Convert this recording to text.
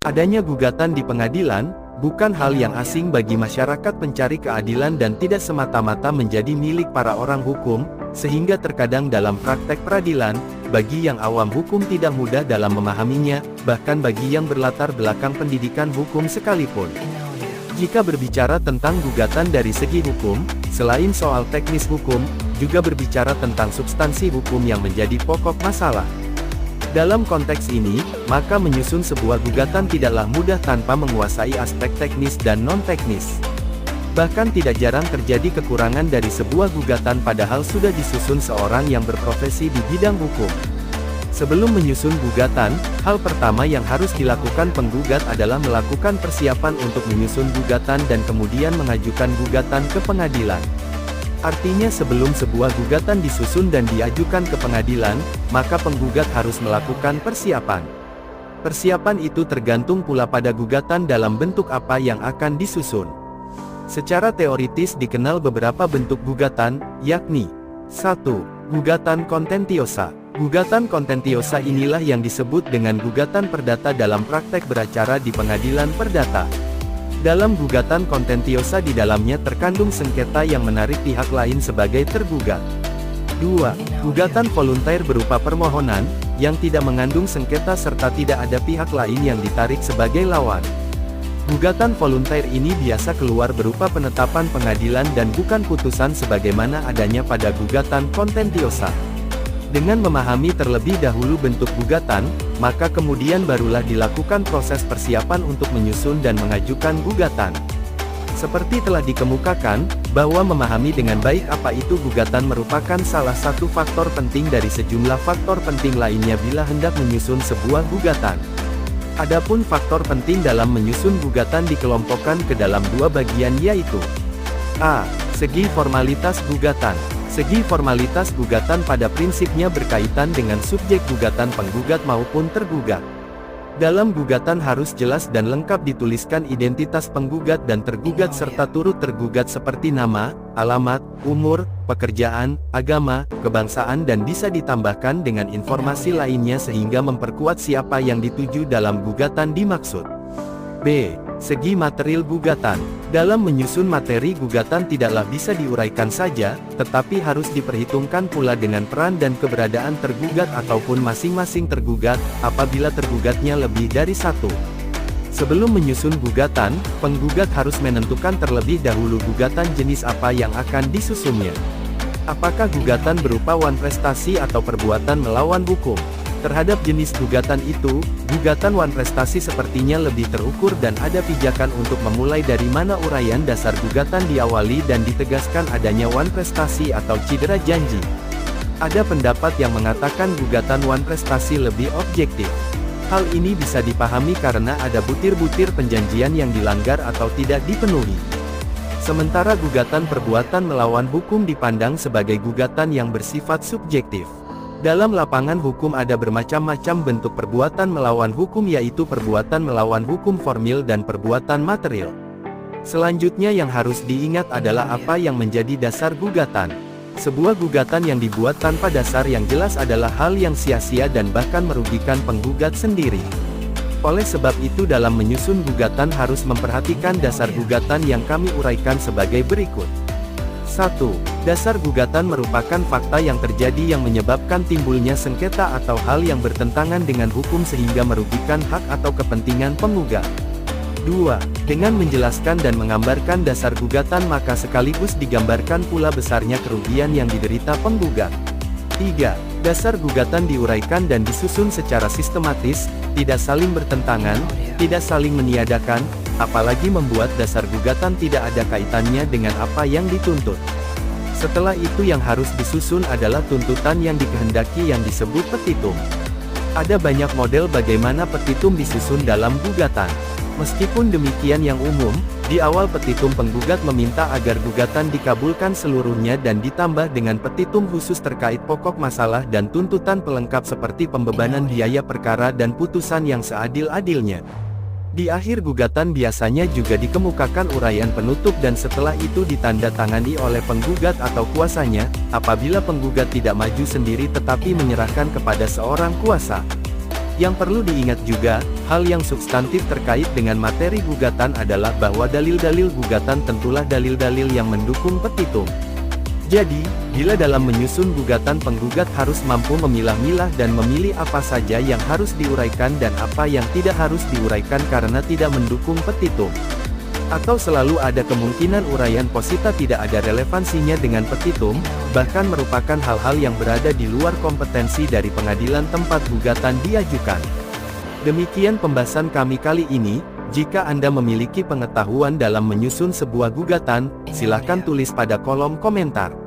Adanya gugatan di pengadilan, bukan hal yang asing bagi masyarakat pencari keadilan dan tidak semata-mata menjadi milik para orang hukum, sehingga terkadang dalam praktek peradilan, bagi yang awam hukum tidak mudah dalam memahaminya, bahkan bagi yang berlatar belakang pendidikan hukum sekalipun. Jika berbicara tentang gugatan dari segi hukum, selain soal teknis hukum, juga berbicara tentang substansi hukum yang menjadi pokok masalah. Dalam konteks ini, maka menyusun sebuah gugatan tidaklah mudah tanpa menguasai aspek teknis dan non-teknis. Bahkan tidak jarang terjadi kekurangan dari sebuah gugatan padahal sudah disusun seorang yang berprofesi di bidang hukum. Sebelum menyusun gugatan, hal pertama yang harus dilakukan penggugat adalah melakukan persiapan untuk menyusun gugatan dan kemudian mengajukan gugatan ke pengadilan. Artinya sebelum sebuah gugatan disusun dan diajukan ke pengadilan, maka penggugat harus melakukan persiapan. Persiapan itu tergantung pula pada gugatan dalam bentuk apa yang akan disusun. Secara teoritis dikenal beberapa bentuk gugatan, yakni 1. Gugatan kontentiosa. Gugatan kontentiosa inilah yang disebut dengan gugatan perdata dalam praktek beracara di pengadilan perdata. Dalam gugatan kontentiosa di dalamnya terkandung sengketa yang menarik pihak lain sebagai tergugat. 2. Gugatan voluntair berupa permohonan, yang tidak mengandung sengketa serta tidak ada pihak lain yang ditarik sebagai lawan. Gugatan voluntair ini biasa keluar berupa penetapan pengadilan dan bukan putusan sebagaimana adanya pada gugatan kontentiosa. Dengan memahami terlebih dahulu bentuk gugatan, maka kemudian barulah dilakukan proses persiapan untuk menyusun dan mengajukan gugatan. Seperti telah dikemukakan, bahwa memahami dengan baik apa itu gugatan merupakan salah satu faktor penting dari sejumlah faktor penting lainnya bila hendak menyusun sebuah gugatan. Adapun faktor penting dalam menyusun gugatan dikelompokkan ke dalam dua bagian yaitu A. Segi formalitas gugatan. Segi formalitas gugatan pada prinsipnya berkaitan dengan subjek gugatan penggugat maupun tergugat. Dalam gugatan harus jelas dan lengkap dituliskan identitas penggugat dan tergugat serta turut tergugat seperti nama, alamat, umur, pekerjaan, agama, kebangsaan dan bisa ditambahkan dengan informasi lainnya sehingga memperkuat siapa yang dituju dalam gugatan dimaksud. B. Segi material gugatan. Dalam menyusun materi gugatan tidaklah bisa diuraikan saja, tetapi harus diperhitungkan pula dengan peran dan keberadaan tergugat ataupun masing-masing tergugat, apabila tergugatnya lebih dari satu. Sebelum menyusun gugatan, penggugat harus menentukan terlebih dahulu gugatan jenis apa yang akan disusunnya. Apakah gugatan berupa wan prestasi atau perbuatan melawan hukum? Terhadap jenis gugatan itu, gugatan wan prestasi sepertinya lebih terukur dan ada pijakan untuk memulai dari mana uraian dasar gugatan diawali dan ditegaskan adanya wan prestasi atau cedera janji. Ada pendapat yang mengatakan gugatan wan prestasi lebih objektif. Hal ini bisa dipahami karena ada butir-butir penjanjian yang dilanggar atau tidak dipenuhi. Sementara gugatan perbuatan melawan hukum dipandang sebagai gugatan yang bersifat subjektif. Dalam lapangan hukum ada bermacam-macam bentuk perbuatan melawan hukum yaitu perbuatan melawan hukum formil dan perbuatan material. Selanjutnya yang harus diingat adalah apa yang menjadi dasar gugatan. Sebuah gugatan yang dibuat tanpa dasar yang jelas adalah hal yang sia-sia dan bahkan merugikan penggugat sendiri. Oleh sebab itu dalam menyusun gugatan harus memperhatikan dasar gugatan yang kami uraikan sebagai berikut. 1. Dasar gugatan merupakan fakta yang terjadi yang menyebabkan timbulnya sengketa atau hal yang bertentangan dengan hukum sehingga merugikan hak atau kepentingan penggugat. 2. Dengan menjelaskan dan menggambarkan dasar gugatan maka sekaligus digambarkan pula besarnya kerugian yang diderita penggugat. 3. Dasar gugatan diuraikan dan disusun secara sistematis, tidak saling bertentangan, tidak saling meniadakan, apalagi membuat dasar gugatan tidak ada kaitannya dengan apa yang dituntut. Setelah itu yang harus disusun adalah tuntutan yang dikehendaki yang disebut petitum. Ada banyak model bagaimana petitum disusun dalam gugatan. Meskipun demikian yang umum, di awal petitum penggugat meminta agar gugatan dikabulkan seluruhnya dan ditambah dengan petitum khusus terkait pokok masalah dan tuntutan pelengkap seperti pembebanan biaya perkara dan putusan yang seadil-adilnya. Di akhir gugatan biasanya juga dikemukakan uraian penutup dan setelah itu ditandatangani oleh penggugat atau kuasanya, apabila penggugat tidak maju sendiri tetapi menyerahkan kepada seorang kuasa. Yang perlu diingat juga, hal yang substantif terkait dengan materi gugatan adalah bahwa dalil-dalil gugatan tentulah dalil-dalil yang mendukung petitum. Jadi, bila dalam menyusun gugatan penggugat harus mampu memilah-milah dan memilih apa saja yang harus diuraikan dan apa yang tidak harus diuraikan karena tidak mendukung petitum. Atau selalu ada kemungkinan uraian posita tidak ada relevansinya dengan petitum, bahkan merupakan hal-hal yang berada di luar kompetensi dari pengadilan tempat gugatan diajukan. Demikian pembahasan kami kali ini. Jika Anda memiliki pengetahuan dalam menyusun sebuah gugatan, silakan tulis pada kolom komentar.